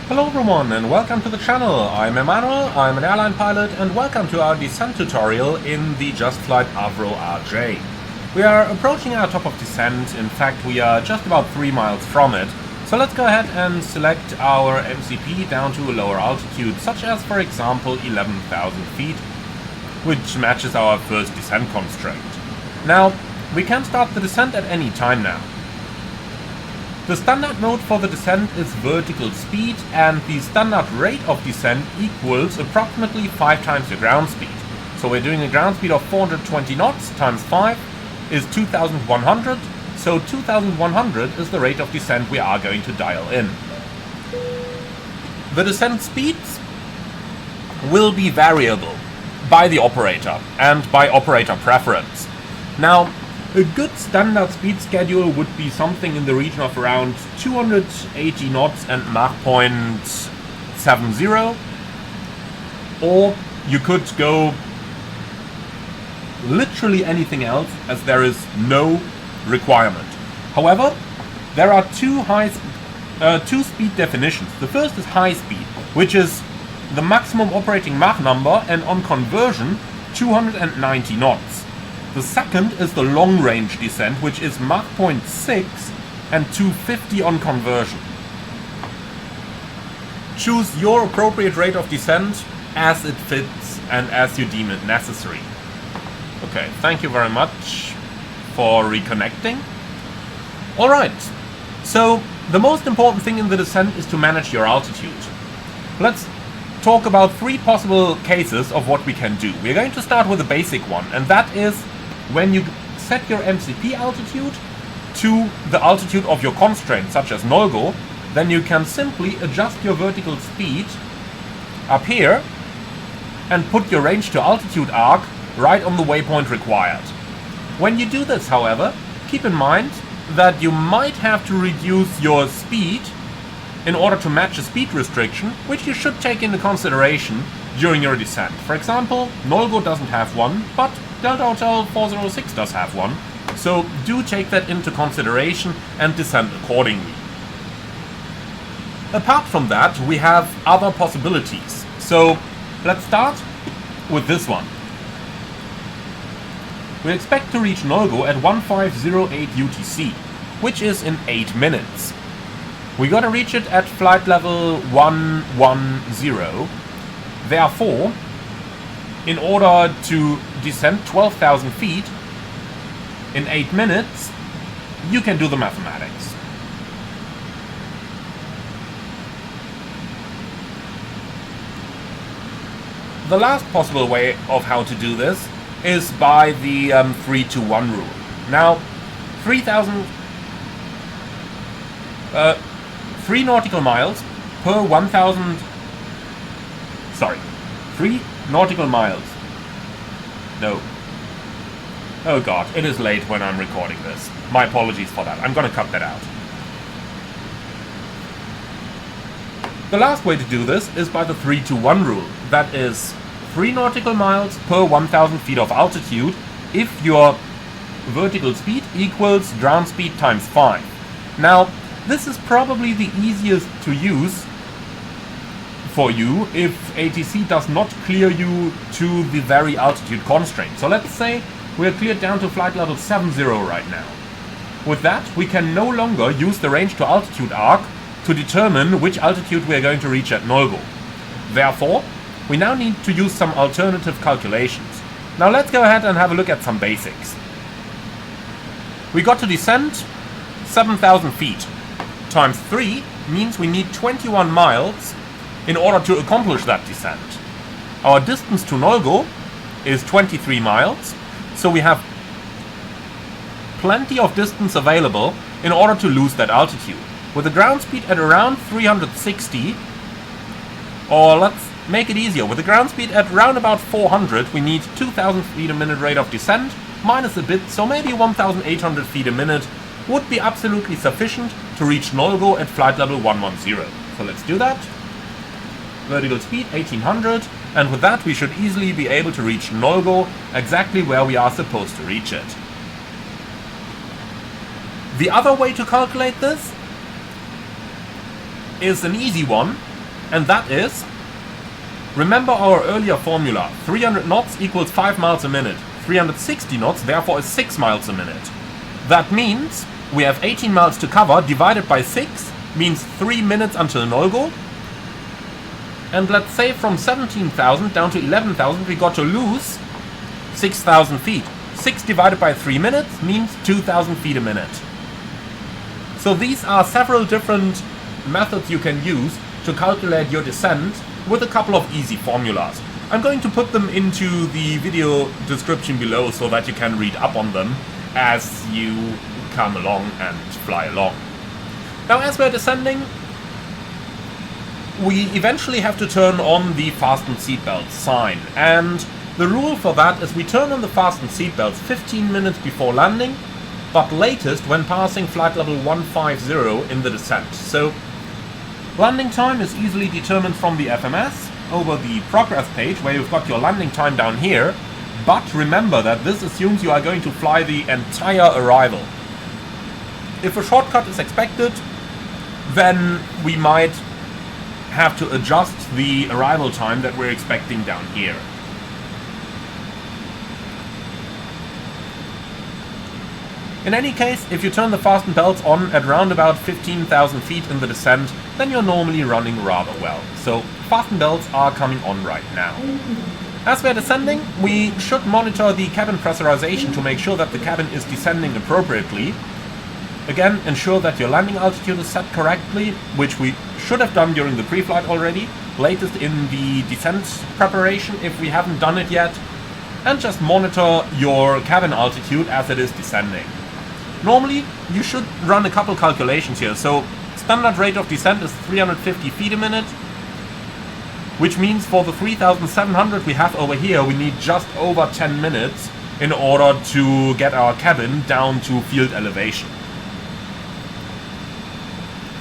Hello everyone and welcome to the channel. I'm Emmanuel, I'm an airline pilot, and welcome to our descent tutorial in the JustFlight Avro RJ. We are approaching our top of descent. In fact, we are just about 3 miles from it. So let's go ahead and select our MCP down to a lower altitude, such as for example 11,000 feet, which matches our first descent constraint. Now, we can start the descent at any time now. The standard mode for the descent is vertical speed, and the standard rate of descent equals approximately 5 times your ground speed. So we're doing a ground speed of 420 knots times 5 is 2,100, so 2,100 is the rate of descent we are going to dial in. The descent speeds will be variable by the operator and by operator preference. Now, a good standard speed schedule would be something in the region of around 280 knots and Mach 0.70, or you could go literally anything else, as there is no requirement. However, there are two speed definitions. The first is high speed, which is the maximum operating Mach number, and on conversion 290 knots. The second is the long-range descent, which is Mach 0.6 and 250 on conversion. Choose your appropriate rate of descent as it fits and as you deem it necessary. Okay, thank you very much for reconnecting. Alright, so the most important thing in the descent is to manage your altitude. Let's talk about 3 possible cases of what we can do. We're going to start with a basic one, and that is when you set your MCP altitude to the altitude of your constraint, such as NOLGO, then you can simply adjust your vertical speed up here and put your range to altitude arc right on the waypoint required. When you do this, however, keep in mind that you might have to reduce your speed in order to match a speed restriction, which you should take into consideration during your descent. For example, NOLGO doesn't have one, but Delta Hotel 406 does have one, so do take that into consideration and descend accordingly. Apart from that, we have other possibilities. So let's start with this one. We expect to reach NOLGO at 1508 UTC, which is in 8 minutes. We gotta reach it at flight level 110. Therefore, in order to descend 12,000 feet in 8 minutes, you can do the mathematics. The last possible way of how to do this is by the 3-to-1 rule. Now, 3 nautical miles per 1,000... Sorry, 3 nautical miles. No. Oh god, it is late when I'm recording this. My apologies for that. I'm gonna cut that out. The last way to do this is by the 3-to-1 rule. That is 3 nautical miles per 1,000 feet of altitude if your vertical speed equals ground speed times 5. Now, this is probably the easiest to use for you if ATC does not clear you to the very altitude constraint. So let's say we're cleared down to flight level 70 right now. With that, we can no longer use the range to altitude arc to determine which altitude we are going to reach at NOLGO. Therefore, we now need to use some alternative calculations. Now let's go ahead and have a look at some basics. We got to descend 7,000 feet. Times 3 means we need 21 miles in order to accomplish that descent. Our distance to NOLGO is 23 miles, so we have plenty of distance available in order to lose that altitude. With a ground speed at around 360, or let's make it easier, with a ground speed at around about 400, we need 2,000 feet a minute rate of descent, minus a bit, so maybe 1,800 feet a minute would be absolutely sufficient to reach NOLGO at flight level 110. So let's do that. Vertical speed 1800, and with that we should easily be able to reach NOLGO exactly where we are supposed to reach it. The other way to calculate this is an easy one, And that is, remember our earlier formula, 300 knots equals 5 miles a minute. 360 knots therefore is 6 miles a minute. That means we have 18 miles to cover, divided by 6 means 3 minutes until no-go. And let's say from 17,000 down to 11,000 we got to lose 6,000 feet. 6 divided by 3 minutes means 2,000 feet a minute. So these are several different methods you can use to calculate your descent with a couple of easy formulas. I'm going to put them into the video description below so that you can read up on them as you come along and fly along. Now as we're descending, we eventually have to turn on the fasten seatbelts sign, and the rule for that is we turn on the fasten seatbelts 15 minutes before landing, but latest when passing flight level 150 in the descent. So landing time is easily determined from the FMS over the progress page where you've got your landing time down here, but remember that this assumes you are going to fly the entire arrival. If a shortcut is expected, then we might have to adjust the arrival time that we're expecting down here. In any case, if you turn the fasten belts on at around about 15,000 feet in the descent, then you're normally running rather well. So fasten belts are coming on right now. As we're descending, we should monitor the cabin pressurization to make sure that the cabin is descending appropriately. Again, ensure that your landing altitude is set correctly, which we should have done during the pre-flight already, latest in the descent preparation if we haven't done it yet, and just monitor your cabin altitude as it is descending. Normally, you should run a couple calculations here. So standard rate of descent is 350 feet a minute, which means for the 3,700 we have over here, we need just over 10 minutes in order to get our cabin down to field elevation.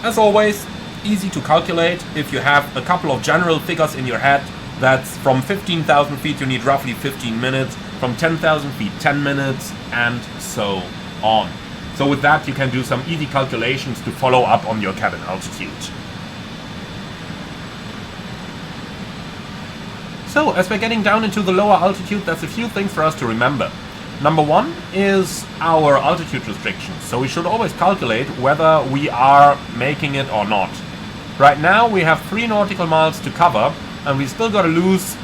As always, easy to calculate. If you have a couple of general figures in your head, that's from 15,000 feet you need roughly 15 minutes, from 10,000 feet 10 minutes, and so on. So with that you can do some easy calculations to follow up on your cabin altitude. So as we're getting down into the lower altitude, there's a few things for us to remember. Number one is our altitude restrictions. So we should always calculate whether we are making it or not. Right now we have 3 nautical miles to cover, and we still got to lose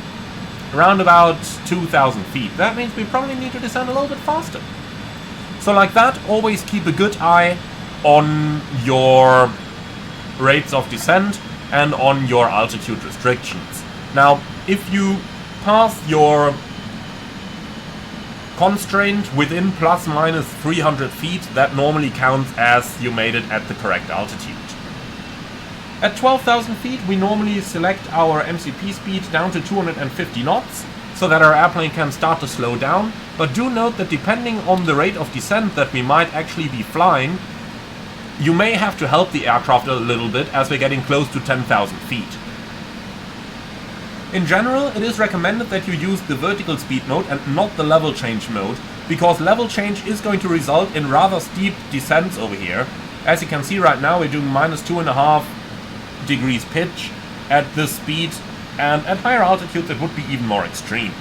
around about 2,000 feet. That means we probably need to descend a little bit faster. So like that, always keep a good eye on your rates of descent and on your altitude restrictions. Now, if you pass your constraint within plus minus 300 feet, that normally counts as you made it at the correct altitude. At 12,000 feet, we normally select our MCP speed down to 250 knots, so that our airplane can start to slow down. But do note that depending on the rate of descent that we might actually be flying, you may have to help the aircraft a little bit as we're getting close to 10,000 feet. In general, it is recommended that you use the vertical speed mode and not the level change mode, because level change is going to result in rather steep descents over here. As you can see right now, we're doing minus 2.5 degrees pitch at this speed, and at higher altitudes it would be even more extreme.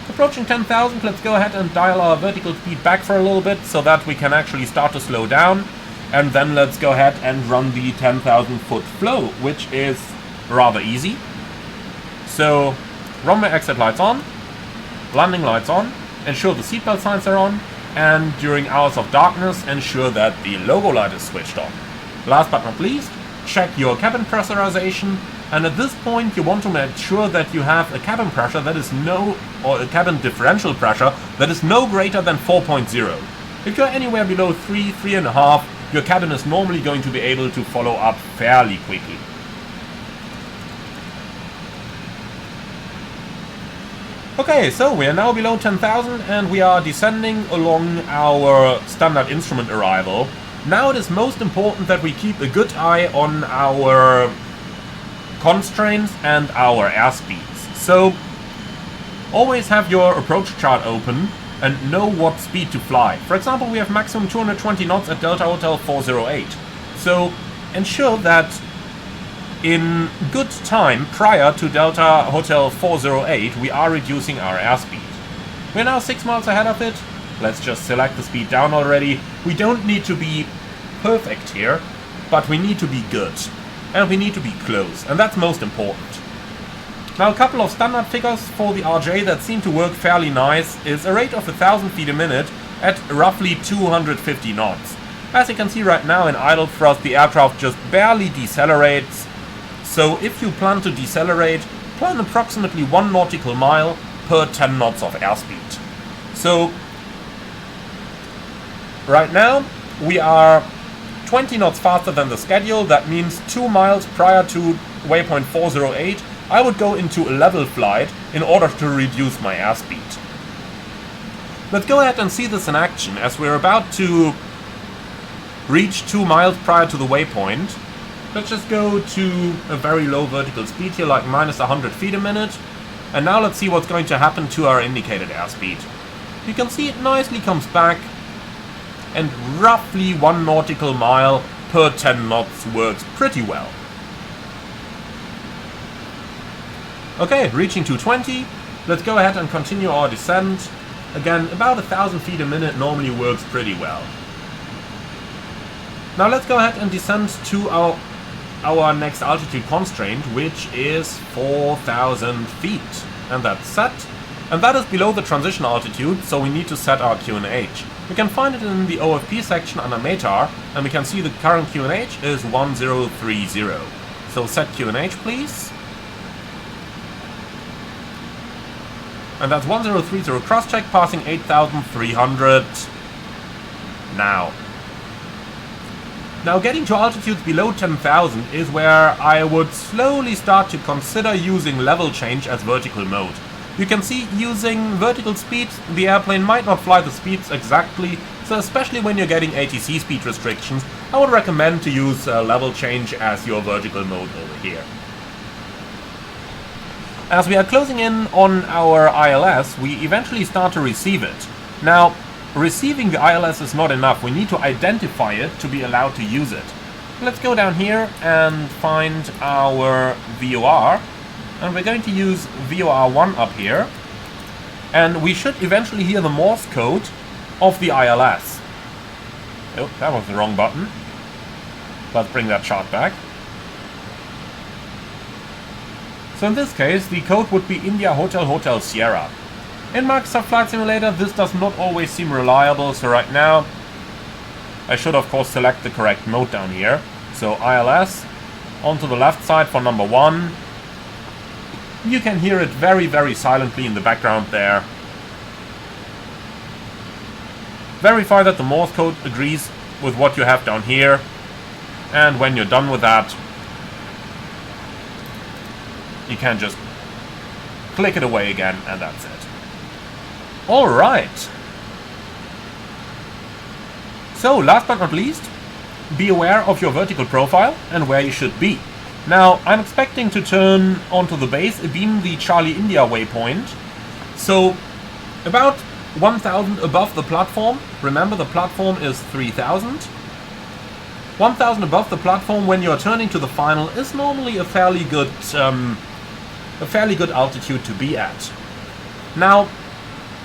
Approaching 10,000, let's go ahead and dial our vertical speed back for a little bit so that we can actually start to slow down, and then let's go ahead and run the 10,000 foot flow, which is rather easy. So, runway exit lights on, landing lights on, ensure the seatbelt signs are on, and during hours of darkness ensure that the logo light is switched on. Last but not least, check your cabin pressurization, and at this point you want to make sure that you have a cabin pressure that is a cabin differential pressure that is no greater than 4.0. If you're anywhere below 3, 3.5, your cabin is normally going to be able to follow up fairly quickly. Okay, so we are now below 10,000 and we are descending along our standard instrument arrival. Now it is most important that we keep a good eye on our constraints and our airspeeds. So always have your approach chart open and know what speed to fly. For example, we have maximum 220 knots at Delta Hotel 408. So ensure that in good time prior to Delta Hotel 408, we are reducing our airspeed. We're now 6 miles ahead of it. Let's just select the speed down already. We don't need to be perfect here, but we need to be good. And we need to be close, and that's most important. Now, a couple of standard figures for the RJ that seem to work fairly nice is a rate of 1,000 feet a minute at roughly 250 knots. As you can see right now in idle thrust, the aircraft just barely decelerates. So if you plan to decelerate, plan approximately 1 nautical mile per 10 knots of airspeed. So right now we are 20 knots faster than the schedule. That means 2 miles prior to waypoint 408, I would go into a level flight in order to reduce my airspeed. Let's go ahead and see this in action as we're about to reach 2 miles prior to the waypoint. Let's just go to a very low vertical speed here, like minus 100 feet a minute. And now let's see what's going to happen to our indicated airspeed. You can see it nicely comes back, and roughly 1 nautical mile per 10 knots works pretty well. Okay, reaching 220. Let's go ahead and continue our descent. Again, about 1,000 feet a minute normally works pretty well. Now let's go ahead and descend to our next altitude constraint, which is 4,000 feet. And that's set. And that is below the transition altitude, so we need to set our QNH. We can find it in the OFP section under METAR, and we can see the current QNH is 1030. So set QNH, please. And that's 1030 cross-check, passing 8,300 now. Now getting to altitudes below 10,000 is where I would slowly start to consider using level change as vertical mode. You can see using vertical speed, the airplane might not fly the speeds exactly, so especially when you're getting ATC speed restrictions, I would recommend to use level change as your vertical mode over here. As we are closing in on our ILS, we eventually start to receive it. Now, receiving the ILS is not enough, we need to identify it to be allowed to use it. Let's go down here and find our VOR, and we're going to use VOR1 up here, and we should eventually hear the Morse code of the ILS. Oh, that was the wrong button. Let's bring that chart back. So in this case, the code would be India Hotel Hotel Sierra. In Microsoft Flight Simulator, this does not always seem reliable, so right now I should of course select the correct mode down here. So ILS, onto the left side for number 1. You can hear it very, very silently in the background there. Verify that the Morse code agrees with what you have down here, and when you're done with that, you can just click it away again, and that's it. Alright. So, last but not least, be aware of your vertical profile and where you should be. Now, I'm expecting to turn onto the base, beam the Charlie India waypoint. So, about 1,000 above the platform. Remember, the platform is 3,000. 1,000 above the platform when you're turning to the final is normally a fairly good altitude to be at. Now,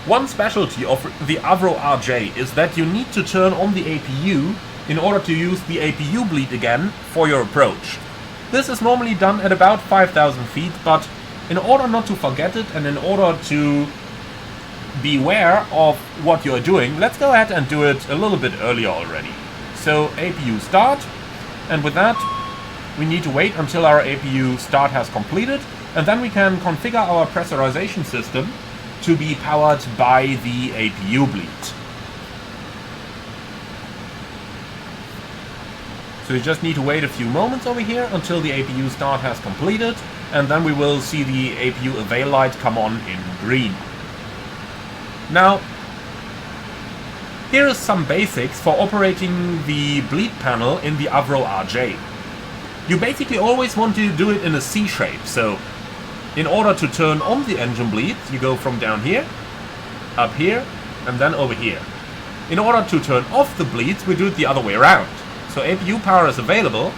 one specialty of the Avro RJ is that you need to turn on the APU in order to use the APU bleed again for your approach. This is normally done at about 5,000 feet, but in order not to forget it and in order to beware of what you're doing, let's go ahead and do it a little bit earlier already. So APU start, and with that we need to wait until our APU start has completed, and then we can configure our pressurization system to be powered by the APU bleed. So you just need to wait a few moments over here until the APU start has completed, and then we will see the APU avail light come on in green. Now, here is some basics for operating the bleed panel in the Avro RJ. You basically always want to do it in a C shape, so in order to turn on the engine bleed, you go from down here, up here, and then over here. In order to turn off the bleeds, we do it the other way around. So APU power is available,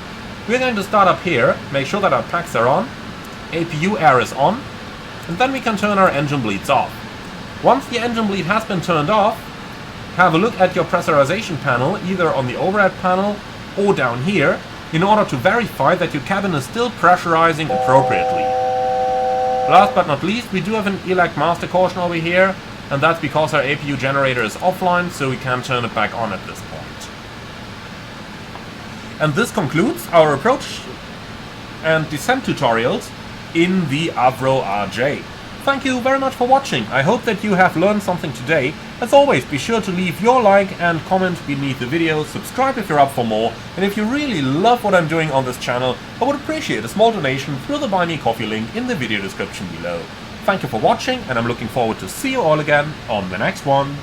We're going to start up here, make sure that our packs are on, APU air is on, and then we can turn our engine bleeds off. Once the engine bleed has been turned off, have a look at your pressurization panel, either on the overhead panel or down here, in order to verify that your cabin is still pressurizing appropriately. Last but not least, we do have an elect master caution over here, and that's because our APU generator is offline, so we can't turn it back on at this point. And this concludes our approach and descent tutorials in the Avro RJ. Thank you very much for watching. I hope that you have learned something today. As always, be sure to leave your like and comment beneath the video, subscribe if you're up for more, and if you really love what I'm doing on this channel, I would appreciate a small donation through the Buy Me Coffee link in the video description below. Thank you for watching, and I'm looking forward to see you all again on the next one.